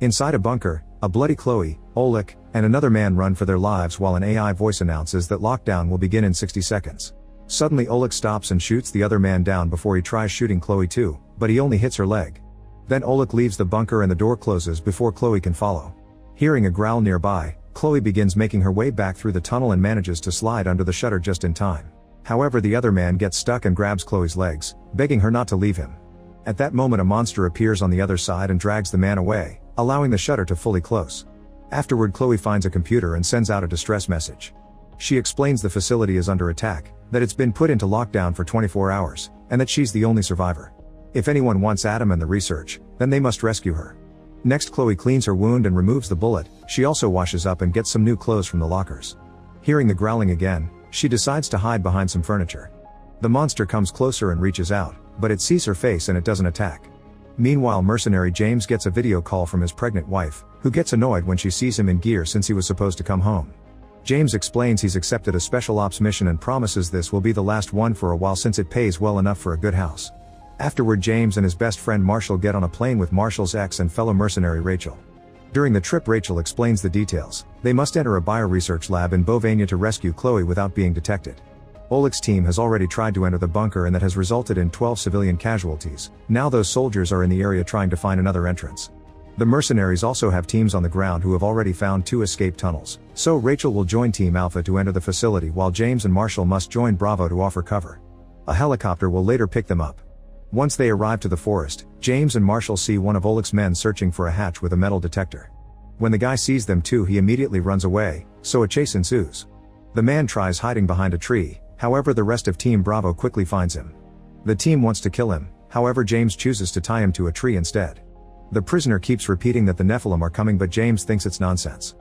Inside a bunker, a bloody Chloe, Oleg, and another man run for their lives while an AI voice announces that lockdown will begin in 60 seconds. Suddenly Oleg stops and shoots the other man down before he tries shooting Chloe too, but he only hits her leg. Then Oleg leaves the bunker and the door closes before Chloe can follow. Hearing a growl nearby, Chloe begins making her way back through the tunnel and manages to slide under the shutter just in time. However, the other man gets stuck and grabs Chloe's legs, begging her not to leave him. At that moment a monster appears on the other side and drags the man away, allowing the shutter to fully close. Afterward Chloe finds a computer and sends out a distress message. She explains the facility is under attack, that it's been put into lockdown for 24 hours, and that she's the only survivor. If anyone wants Adam and the research, then they must rescue her. Next Chloe cleans her wound and removes the bullet. She also washes up and gets some new clothes from the lockers. Hearing the growling again, she decides to hide behind some furniture. The monster comes closer and reaches out, but it sees her face and it doesn't attack. Meanwhile mercenary James gets a video call from his pregnant wife, who gets annoyed when she sees him in gear since he was supposed to come home. James explains he's accepted a special ops mission and promises this will be the last one for a while since it pays well enough for a good house. Afterward James and his best friend Marshall get on a plane with Marshall's ex and fellow mercenary Rachel. During the trip Rachel explains the details. They must enter a bioresearch lab in Bovania to rescue Chloe without being detected. Oleg's team has already tried to enter the bunker and that has resulted in 12 civilian casualties. Now those soldiers are in the area trying to find another entrance. The mercenaries also have teams on the ground who have already found 2 escape tunnels, so Rachel will join Team Alpha to enter the facility while James and Marshall must join Bravo to offer cover. A helicopter will later pick them up. Once they arrive to the forest, James and Marshall see one of Oleg's men searching for a hatch with a metal detector. When the guy sees them too he immediately runs away, so a chase ensues. The man tries hiding behind a tree, however the rest of Team Bravo quickly finds him. The team wants to kill him, however James chooses to tie him to a tree instead. The prisoner keeps repeating that the Nephilim are coming but James thinks it's nonsense.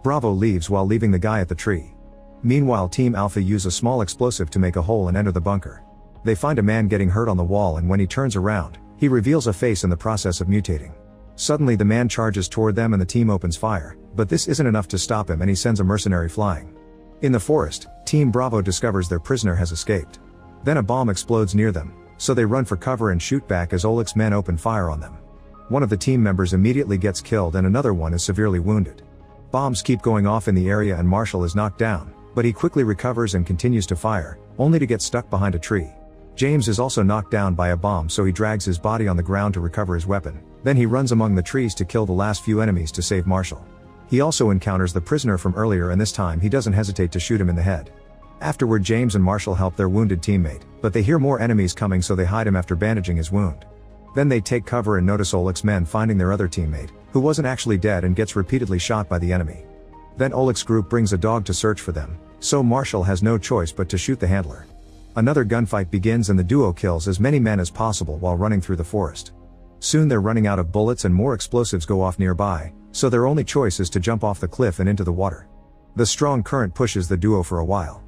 Bravo leaves while leaving the guy at the tree. Meanwhile Team Alpha use a small explosive to make a hole and enter the bunker. They find a man getting hurt on the wall and when he turns around, he reveals a face in the process of mutating. Suddenly the man charges toward them and the team opens fire, but this isn't enough to stop him and he sends a mercenary flying. In the forest, Team Bravo discovers their prisoner has escaped. Then a bomb explodes near them, so they run for cover and shoot back as Oleg's men open fire on them. One of the team members immediately gets killed and another one is severely wounded. Bombs keep going off in the area and Marshall is knocked down, but he quickly recovers and continues to fire, only to get stuck behind a tree. James is also knocked down by a bomb so he drags his body on the ground to recover his weapon, then he runs among the trees to kill the last few enemies to save Marshall. He also encounters the prisoner from earlier and this time he doesn't hesitate to shoot him in the head. Afterward James and Marshall help their wounded teammate, but they hear more enemies coming so they hide him after bandaging his wound. Then they take cover and notice Oleg's men finding their other teammate, who wasn't actually dead and gets repeatedly shot by the enemy. Then Oleg's group brings a dog to search for them, so Marshall has no choice but to shoot the handler. Another gunfight begins and the duo kills as many men as possible while running through the forest. Soon they're running out of bullets and more explosives go off nearby, so their only choice is to jump off the cliff and into the water. The strong current pushes the duo for a while.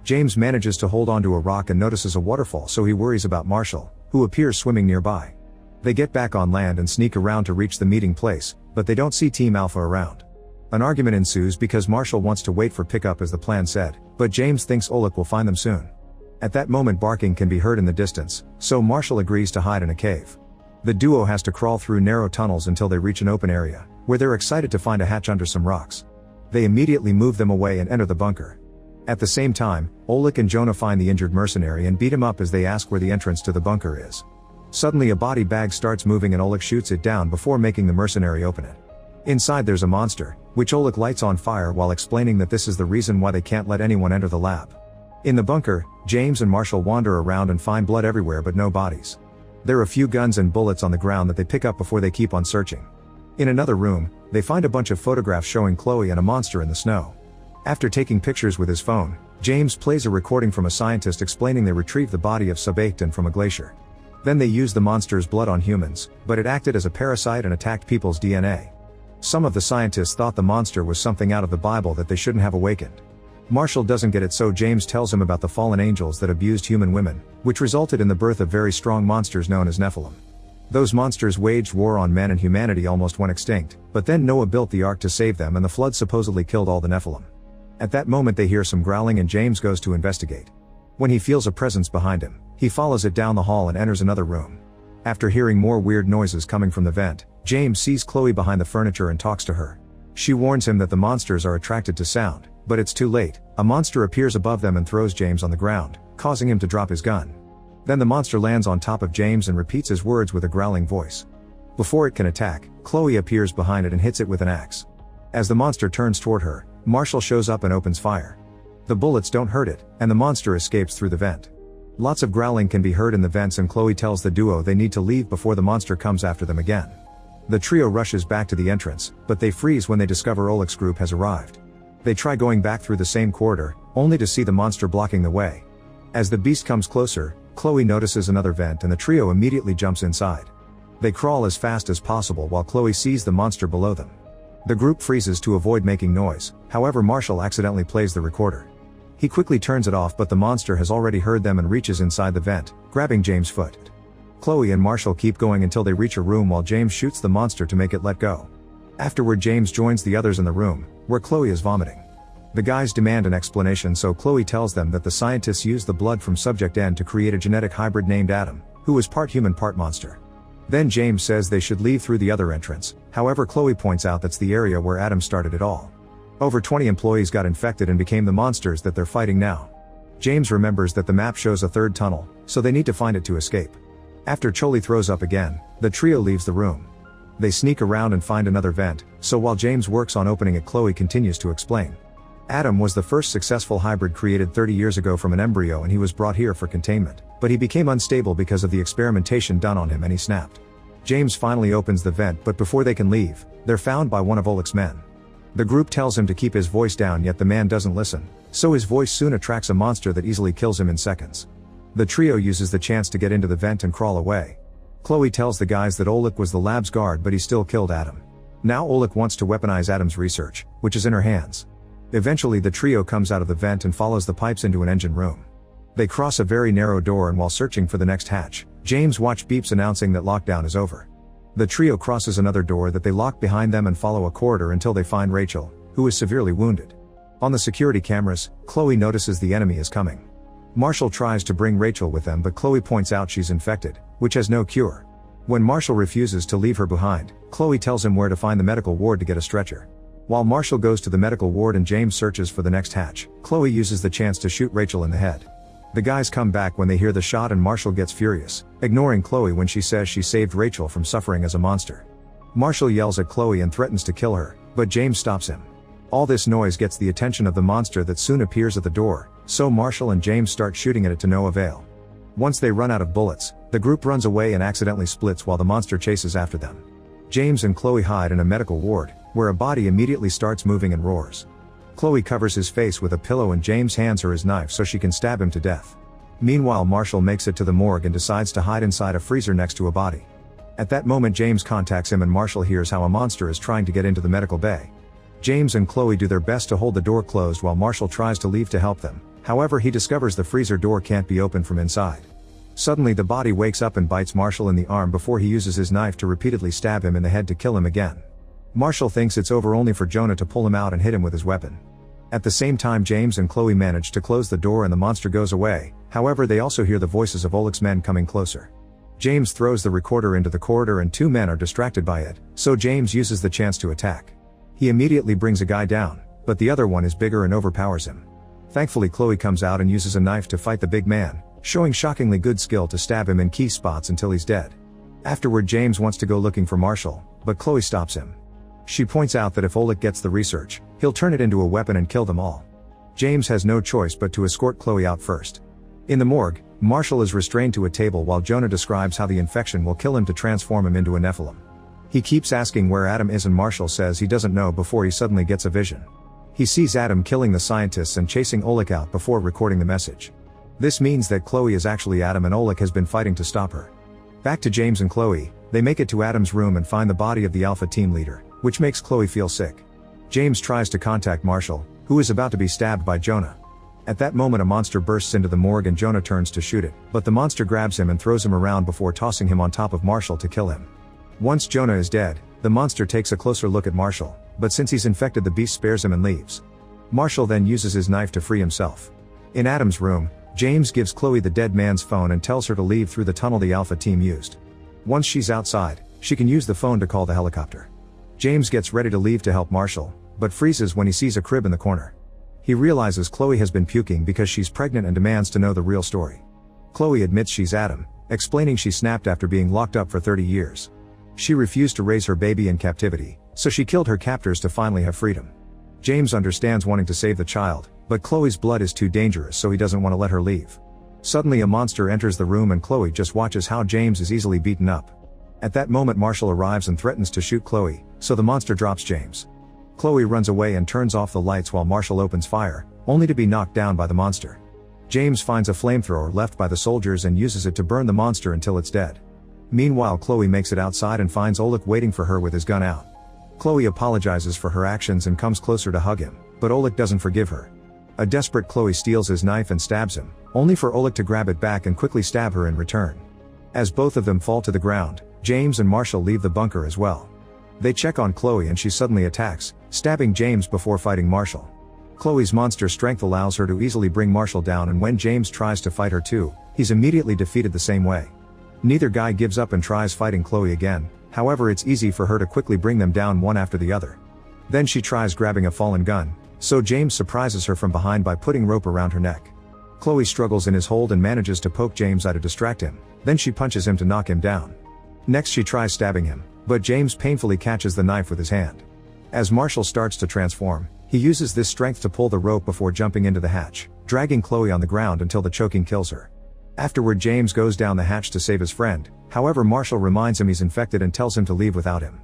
James manages to hold onto a rock and notices a waterfall so he worries about Marshall, who appears swimming nearby. They get back on land and sneak around to reach the meeting place, but they don't see Team Alpha around. An argument ensues because Marshall wants to wait for pickup as the plan said, but James thinks Oleg will find them soon. At that moment barking can be heard in the distance, so Marshall agrees to hide in a cave. The duo has to crawl through narrow tunnels until they reach an open area, where they're excited to find a hatch under some rocks. They immediately move them away and enter the bunker. At the same time, Oleg and Jonah find the injured mercenary and beat him up as they ask where the entrance to the bunker is. Suddenly a body bag starts moving and Oleg shoots it down before making the mercenary open it. Inside there's a monster, which Oleg lights on fire while explaining that this is the reason why they can't let anyone enter the lab. In the bunker, James and Marshall wander around and find blood everywhere but no bodies. There are a few guns and bullets on the ground that they pick up before they keep on searching. In another room, they find a bunch of photographs showing Chloe and a monster in the snow. After taking pictures with his phone, James plays a recording from a scientist explaining they retrieved the body of Sabachthon from a glacier. Then they used the monster's blood on humans, but it acted as a parasite and attacked people's DNA. Some of the scientists thought the monster was something out of the Bible that they shouldn't have awakened. Marshall doesn't get it, so James tells him about the fallen angels that abused human women, which resulted in the birth of very strong monsters known as Nephilim. Those monsters waged war on men and humanity almost went extinct, but then Noah built the ark to save them and the flood supposedly killed all the Nephilim. At that moment they hear some growling and James goes to investigate. When he feels a presence behind him, he follows it down the hall and enters another room. After hearing more weird noises coming from the vent, James sees Chloe behind the furniture and talks to her. She warns him that the monsters are attracted to sound, but it's too late. A monster appears above them and throws James on the ground, causing him to drop his gun. Then the monster lands on top of James and repeats his words with a growling voice. Before it can attack, Chloe appears behind it and hits it with an axe. As the monster turns toward her, Marshall shows up and opens fire. The bullets don't hurt it, and the monster escapes through the vent. Lots of growling can be heard in the vents, and Chloe tells the duo they need to leave before the monster comes after them again. The trio rushes back to the entrance, but they freeze when they discover Oleg's group has arrived. They try going back through the same corridor, only to see the monster blocking the way. As the beast comes closer, Chloe notices another vent and the trio immediately jumps inside. They crawl as fast as possible while Chloe sees the monster below them. The group freezes to avoid making noise, however Marshall accidentally plays the recorder. He quickly turns it off, but the monster has already heard them and reaches inside the vent, grabbing James' foot. Chloe and Marshall keep going until they reach a room while James shoots the monster to make it let go. Afterward, James joins the others in the room, where Chloe is vomiting. The guys demand an explanation, so Chloe tells them that the scientists used the blood from Subject N to create a genetic hybrid named Adam, who was part human, part monster. Then James says they should leave through the other entrance, however Chloe points out that's the area where Adam started it all. Over 20 employees got infected and became the monsters that they're fighting now. James remembers that the map shows a third tunnel, so they need to find it to escape. After Chloe throws up again, the trio leaves the room. They sneak around and find another vent, so while James works on opening it, Chloe continues to explain. Adam was the first successful hybrid created 30 years ago from an embryo, and he was brought here for containment, but he became unstable because of the experimentation done on him and he snapped. James finally opens the vent, but before they can leave, they're found by one of Oleg's men. The group tells him to keep his voice down, yet the man doesn't listen, so his voice soon attracts a monster that easily kills him in seconds. The trio uses the chance to get into the vent and crawl away. Chloe tells the guys that Oleg was the lab's guard, but he still killed Adam. Now Oleg wants to weaponize Adam's research, which is in her hands. Eventually the trio comes out of the vent and follows the pipes into an engine room. They cross a very narrow door, and while searching for the next hatch, James' watch beeps announcing that lockdown is over. The trio crosses another door that they lock behind them and follow a corridor until they find Rachel, who is severely wounded. On the security cameras, Chloe notices the enemy is coming. Marshall tries to bring Rachel with them, but Chloe points out she's infected, which has no cure. When Marshall refuses to leave her behind, Chloe tells him where to find the medical ward to get a stretcher. While Marshall goes to the medical ward and James searches for the next hatch, Chloe uses the chance to shoot Rachel in the head. The guys come back when they hear the shot and Marshall gets furious, ignoring Chloe when she says she saved Rachel from suffering as a monster. Marshall yells at Chloe and threatens to kill her, but James stops him. All this noise gets the attention of the monster that soon appears at the door, so Marshall and James start shooting at it to no avail. Once they run out of bullets, the group runs away and accidentally splits while the monster chases after them. James and Chloe hide in a medical ward, where a body immediately starts moving and roars. Chloe covers his face with a pillow and James hands her his knife so she can stab him to death. Meanwhile, Marshall makes it to the morgue and decides to hide inside a freezer next to a body. At that moment, James contacts him and Marshall hears how a monster is trying to get into the medical bay. James and Chloe do their best to hold the door closed while Marshall tries to leave to help them, however he discovers the freezer door can't be opened from inside. Suddenly the body wakes up and bites Marshall in the arm before he uses his knife to repeatedly stab him in the head to kill him again. Marshall thinks it's over only for Jonah to pull him out and hit him with his weapon. At the same time, James and Chloe manage to close the door and the monster goes away, however they also hear the voices of Oleg's men coming closer. James throws the recorder into the corridor and two men are distracted by it, so James uses the chance to attack. He immediately brings a guy down, but the other one is bigger and overpowers him. Thankfully, Chloe comes out and uses a knife to fight the big man, showing shockingly good skill to stab him in key spots until he's dead. Afterward, James wants to go looking for Marshall, but Chloe stops him. She points out that if Oleg gets the research, he'll turn it into a weapon and kill them all. James has no choice but to escort Chloe out first. In the morgue, Marshall is restrained to a table while Jonah describes how the infection will kill him to transform him into a Nephilim. He keeps asking where Adam is and Marshall says he doesn't know before he suddenly gets a vision. He sees Adam killing the scientists and chasing Oleg out before recording the message. This means that Chloe is actually Adam and Oleg has been fighting to stop her. Back to James and Chloe, they make it to Adam's room and find the body of the Alpha team leader, which makes Chloe feel sick. James tries to contact Marshall, who is about to be stabbed by Jonah. At that moment, a monster bursts into the morgue and Jonah turns to shoot it, but the monster grabs him and throws him around before tossing him on top of Marshall to kill him. Once Jonah is dead, the monster takes a closer look at Marshall, but since he's infected, the beast spares him and leaves. Marshall then uses his knife to free himself. In Adam's room, James gives Chloe the dead man's phone and tells her to leave through the tunnel the Alpha team used. Once she's outside, She can use the phone to call the helicopter. James gets ready to leave to help Marshall, but freezes when he sees a crib in the corner. He realizes Chloe has been puking because she's pregnant and demands to know the real story. Chloe admits she's Adam, explaining she snapped after being locked up for 30 years. She refused to raise her baby in captivity, so she killed her captors to finally have freedom. James understands wanting to save the child, but Chloe's blood is too dangerous, so he doesn't want to let her leave. Suddenly a monster enters the room and Chloe just watches how James is easily beaten up. At that moment Marshall arrives and threatens to shoot Chloe, so the monster drops James. Chloe runs away and turns off the lights while Marshall opens fire, only to be knocked down by the monster. James finds a flamethrower left by the soldiers and uses it to burn the monster until it's dead. Meanwhile Chloe makes it outside and finds Oleg waiting for her with his gun out. Chloe apologizes for her actions and comes closer to hug him, but Oleg doesn't forgive her. A desperate Chloe steals his knife and stabs him, only for Oleg to grab it back and quickly stab her in return. As both of them fall to the ground, James and Marshall leave the bunker as well. They check on Chloe and she suddenly attacks, stabbing James before fighting Marshall. Chloe's monster strength allows her to easily bring Marshall down, and when James tries to fight her too, he's immediately defeated the same way. Neither guy gives up and tries fighting Chloe again, however it's easy for her to quickly bring them down one after the other. Then she tries grabbing a fallen gun, so James surprises her from behind by putting rope around her neck. Chloe struggles in his hold and manages to poke James out to distract him, then she punches him to knock him down. Next she tries stabbing him, but James painfully catches the knife with his hand. As Marshall starts to transform, he uses this strength to pull the rope before jumping into the hatch, dragging Chloe on the ground until the choking kills her. Afterward James goes down the hatch to save his friend, however Marshall reminds him he's infected and tells him to leave without him.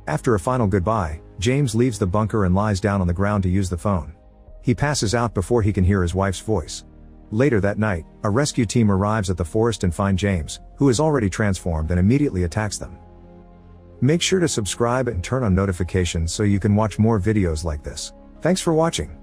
After a final goodbye, James leaves the bunker and lies down on the ground to use the phone. He passes out before he can hear his wife's voice. Later that night, a rescue team arrives at the forest and find James, who is already transformed, and immediately attacks them. Make sure to subscribe and turn on notifications so you can watch more videos like this. Thanks for watching.